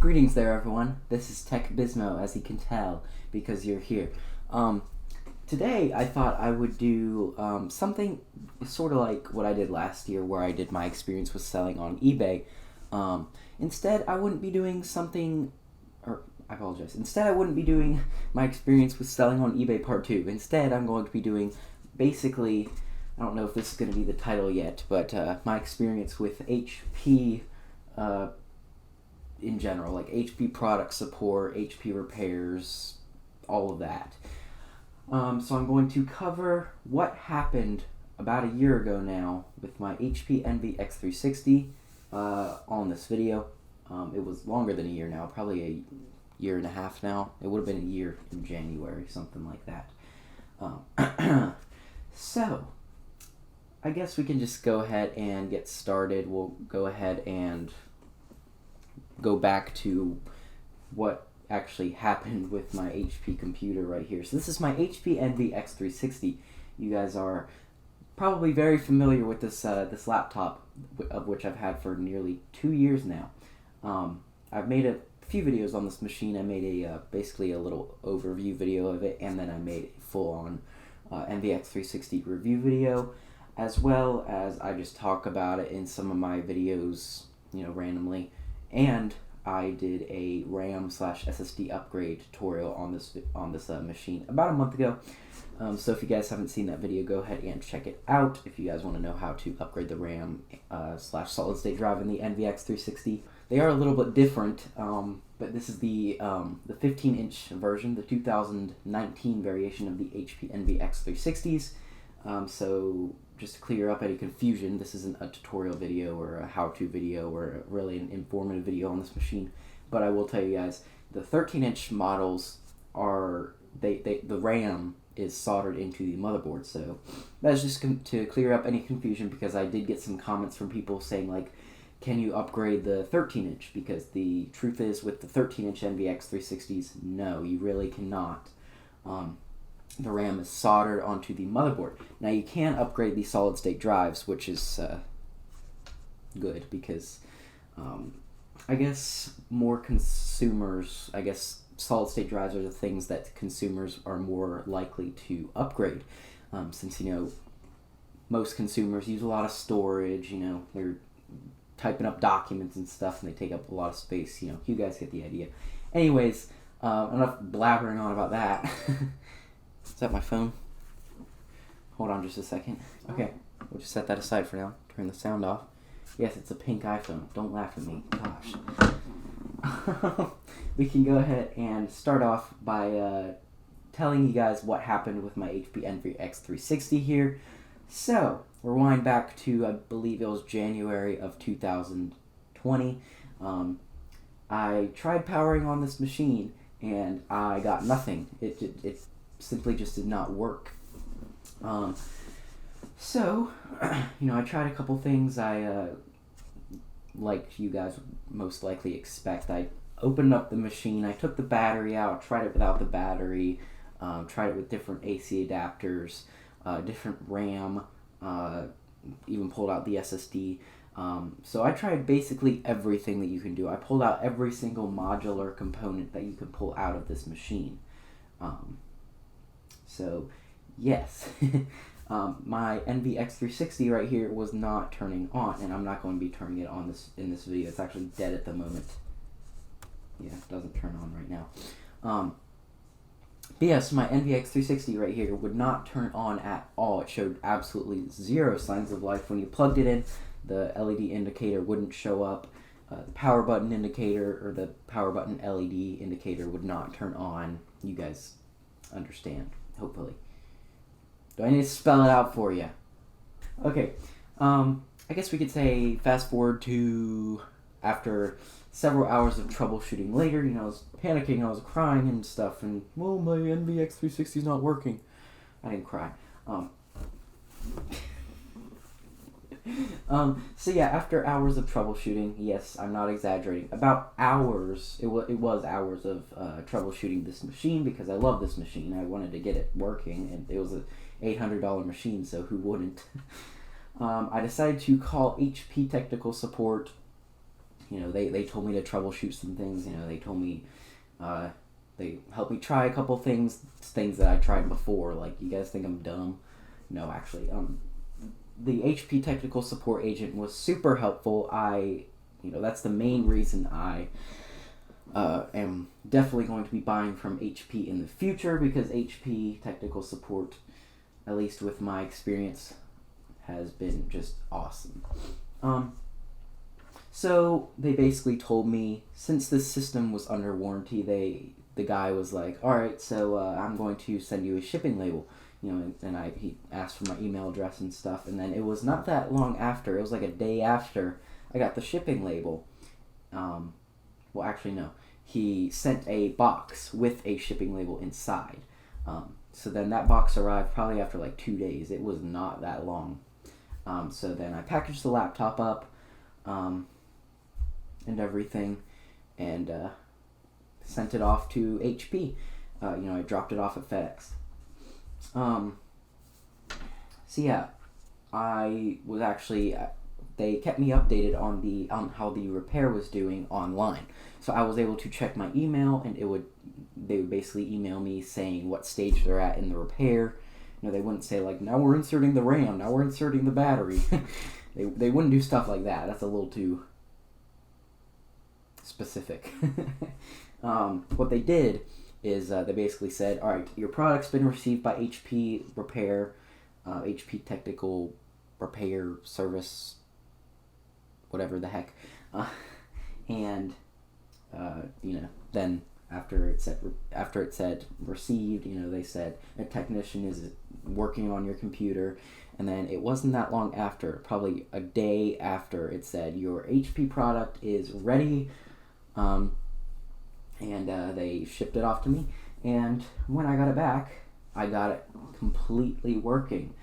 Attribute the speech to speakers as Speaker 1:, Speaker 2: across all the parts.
Speaker 1: Greetings there, everyone. This is TechBizmo, as you can tell, because you're here. Today, I thought I would do something sort of like what I did last year, where I did my experience with selling on eBay. Instead, I wouldn't be doing Instead, I wouldn't be doing my experience with selling on eBay part 2. Instead, I'm going to be doing, basically, I don't know if this is going to be the title yet, but my experience with HP in general, like HP product support, HP repairs, all of that. So I'm going to cover what happened about a year ago now with my HP Envy X360 on this video. It was longer than a year now, probably a year and a half now. It would have been a year in January, something like that. So, I guess we can just go ahead and get started. We'll go ahead and go back to what actually happened with my HP computer right here. So this is my HP Envy X360. You guys are probably very familiar with this this laptop, of which I've had for nearly 2 years now. I've made a few videos on this machine. I made basically a little overview video of it, and then I made a full-on Envy X360 review video, as well as I just talk about it in some of my videos, randomly. And I did a RAM/SSD upgrade tutorial on this machine about a month ago. So if you guys haven't seen that video, go ahead and check it out. If you guys want to know how to upgrade the RAM/solid state drive in the Envy X360, they are a little bit different. But this is the 15-inch version, the 2019 variation of the HP Envy X360s. So just to clear up any confusion, this isn't a tutorial video or a how-to video or really an informative video on this machine, but I will tell you guys, the 13-inch models are, the RAM is soldered into the motherboard, so that's just to clear up any confusion, because I did get some comments from people saying, like, can you upgrade the 13-inch, because the truth is, with the 13-inch Envy X360s, no, you really cannot. The RAM is soldered onto the motherboard. Now, you can upgrade the solid-state drives, which is good, because I guess more consumers, solid-state drives are the things that consumers are more likely to upgrade, since, most consumers use a lot of storage, they're typing up documents and stuff, and they take up a lot of space, you guys get the idea. Anyways, enough blabbering on about that. Is that my phone? Hold on just a second. Okay, we'll just set that aside for now. Turn the sound off. Yes, it's a pink iPhone. Don't laugh at me. Gosh. We can go ahead and start off by telling you guys what happened with my HP Envy X360 here. So, rewind back to, I believe it was January of 2020. I tried powering on this machine, and I got nothing. It simply just did not work. So, I tried a couple things. Like you guys most likely expect, I opened up the machine, I took the battery out, tried it without the battery, tried it with different AC adapters, different RAM, even pulled out the SSD. So I tried basically everything that you can do. I pulled out every single modular component that you could pull out of this machine. So, yes, my Envy X360 right here was not turning on, and I'm not going to be turning it on in this video. It's actually dead at the moment. Yeah, it doesn't turn on right now. But yes, my Envy X360 right here would not turn on at all. It showed absolutely zero signs of life. When you plugged it in, the LED indicator wouldn't show up. The power button indicator or the power button LED indicator would not turn on. You guys understand, hopefully. Do I need to spell it out for you? Okay, I guess we could say fast forward to after several hours of troubleshooting later. I was panicking, I was crying and stuff, and, well, my Envy X360 is not working. I didn't cry. So yeah, after hours of troubleshooting, yes, I'm not exaggerating, about hours, it was hours of troubleshooting this machine, because I love this machine. I wanted to get it working, and it was a $800 machine, so who wouldn't? I decided to call HP technical support They told me to troubleshoot some things. They told me, they helped me try a couple things that I tried before. Like, you guys think I'm dumb? No, actually, the HP technical support agent was super helpful. That's the main reason I am definitely going to be buying from HP in the future, because HP technical support, at least with my experience, has been just awesome. So they basically told me, since this system was under warranty, the guy was like, all right, so I'm going to send you a shipping label. And he asked for my email address and stuff, and then it was not that long after, it was like a day after I got the shipping label. Well, actually, no. He sent a box with a shipping label inside. So then that box arrived probably after like 2 days. It was not that long. So then I packaged the laptop up and everything, and sent it off to HP. I dropped it off at FedEx. So yeah, I was actually, they kept me updated on how the repair was doing online. So I was able to check my email, and they would basically email me saying what stage they're at in the repair. They wouldn't say like, now we're inserting the RAM, now we're inserting the battery. They wouldn't do stuff like that. That's a little too specific. What they did is they basically said, all right, your product's been received by HP Repair, HP Technical Repair Service, whatever the heck. And then after it said received, they said a technician is working on your computer. And then it wasn't that long after, probably a day after, it said your HP product is ready. And they shipped it off to me. And when I got it back, I got it completely working.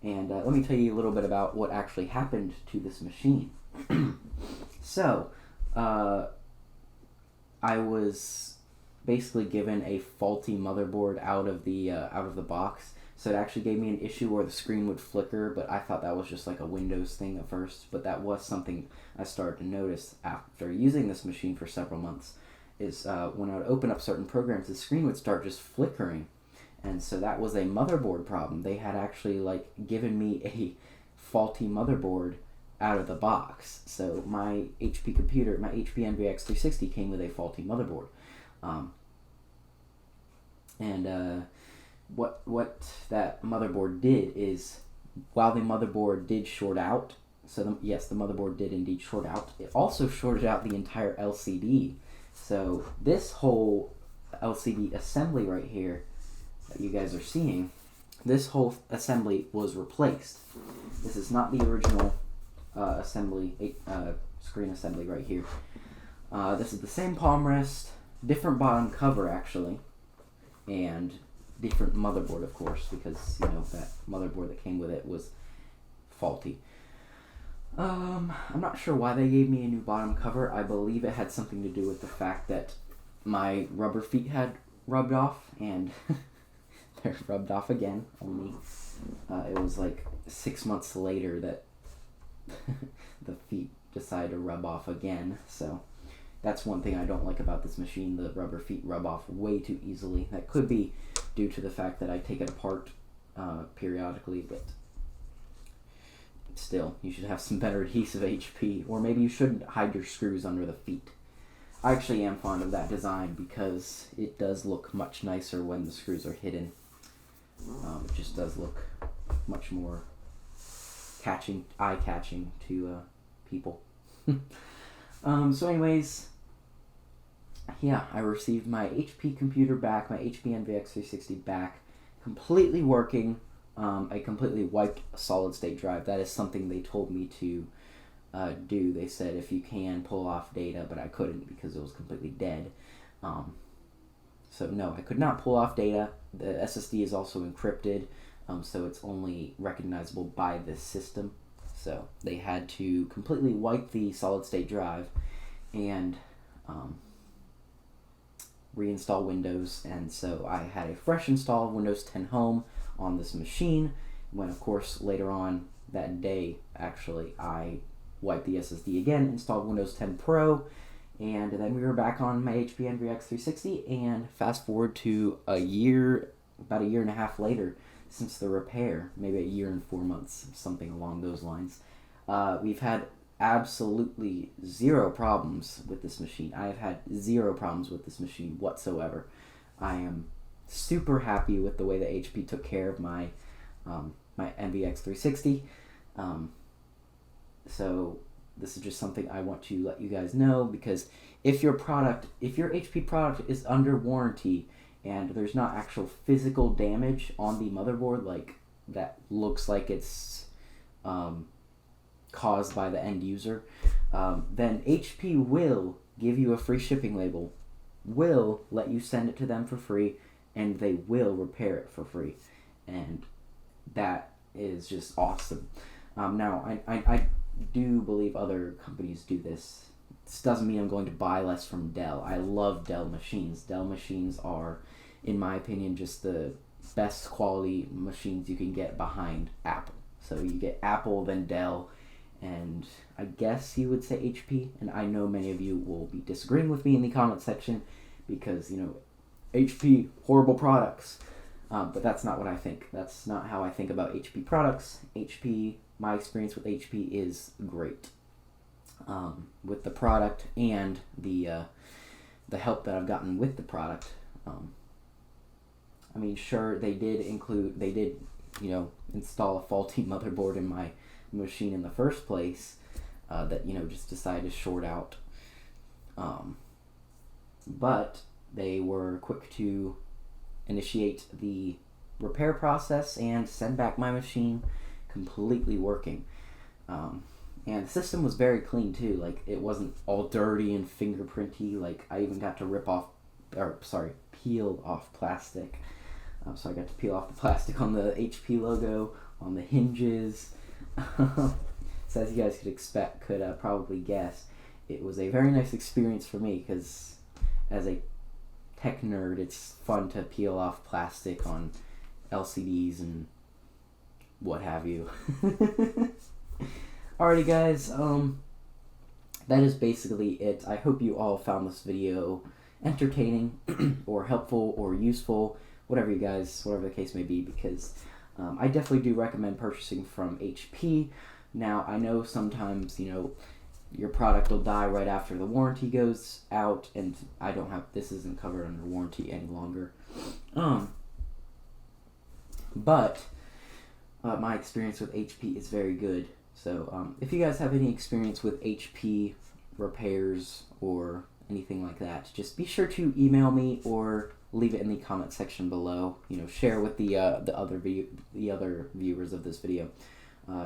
Speaker 1: And let me tell you a little bit about what actually happened to this machine. So, I was basically given a faulty motherboard out of the box. So it actually gave me an issue where the screen would flicker, but I thought that was just like a Windows thing at first. But that was something I started to notice after using this machine for several months, is when I would open up certain programs, the screen would start just flickering. And so that was a motherboard problem. They had actually given me a faulty motherboard out of the box. So my HP computer, my HP NVX 360 came with a faulty motherboard. What that motherboard did is, while the motherboard did short out, the motherboard did indeed short out, it also shorted out the entire LCD. So this whole LCD assembly right here that you guys are seeing, this whole assembly was replaced. This is not the original screen assembly right here. This is the same palm rest, different bottom cover actually, and different motherboard, of course, because that motherboard that came with it was faulty. I'm not sure why they gave me a new bottom cover. I believe it had something to do with the fact that my rubber feet had rubbed off, and they're rubbed off again. Only it was like 6 months later that the feet decided to rub off again. So that's one thing I don't like about this machine. The rubber feet rub off way too easily. That could be due to the fact that I take it apart periodically, but still, you should have some better adhesive, HP, or maybe you shouldn't hide your screws under the feet. I actually am fond of that design because it does look much nicer when the screws are hidden. It just does look much more eye-catching to people. So anyways, yeah, I received my HP computer back, my HP NVX 360 back, completely working. I completely wiped a solid-state drive. That is something they told me to do. They said if you can, pull off data, but I couldn't because it was completely dead. So no, I could not pull off data. The SSD is also encrypted, so it's only recognizable by this system. So they had to completely wipe the solid-state drive and reinstall Windows, and so I had a fresh install of Windows 10 Home on this machine, when of course later on that day actually I wiped the SSD again, installed Windows 10 Pro, and then we were back on my HP NVX 360, and fast forward to about a year and a half later since the repair, maybe a year and 4 months, something along those lines. We've had absolutely zero problems with this machine. I have had zero problems with this machine whatsoever. I am super happy with the way that HP took care of my NVX 360. So this is just something I want to let you guys know, because if your HP product is under warranty and there's not actual physical damage on the motherboard, like that looks like it's caused by the end user, then HP will give you a free shipping label, will let you send it to them for free, and they will repair it for free. And that is just awesome. Now, I do believe other companies do this. This doesn't mean I'm going to buy less from Dell. I love Dell machines. Dell machines are, in my opinion, just the best quality machines you can get behind Apple. So you get Apple, then Dell, and I guess you would say HP. And I know many of you will be disagreeing with me in the comment section because, you know, HP, horrible products. But that's not what I think. That's not how I think about HP products. My experience with HP is great. With the product and the help that I've gotten with the product. I mean, sure, they did, you know, install a faulty motherboard in my machine in the first place, that, you know, just decided to short out. But they were quick to initiate the repair process and send back my machine completely working. And the system was very clean too. Like, it wasn't all dirty and fingerprinty. Like, I even got to peel off plastic. So I got to peel off the plastic on the HP logo, on the hinges. So as you guys could probably guess, it was a very nice experience for me, because as a tech nerd, it's fun to peel off plastic on LCDs and what have you. Alrighty guys, that is basically it. I hope you all found this video entertaining or helpful or useful, whatever the case may be, because I definitely do recommend purchasing from HP. Now, I know sometimes, you know, your product will die right after the warranty goes out, and this isn't covered under warranty any longer. But my experience with HP is very good. So if you guys have any experience with HP repairs or anything like that, just be sure to email me or leave it in the comment section below. You know, share with the other viewers of this video.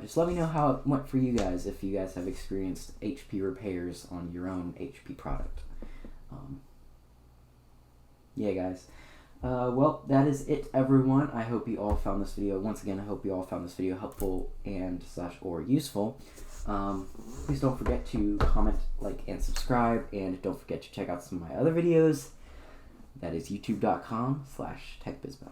Speaker 1: Just let me know how it went for you guys, if you guys have experienced HP repairs on your own HP product. Yeah, guys. Well, that is it, everyone. I hope you all found this video. Once again, I hope you all found this video helpful or useful. Please don't forget to comment, like, and subscribe, and don't forget to check out some of my other videos. That is youtube.com/TechBizmo.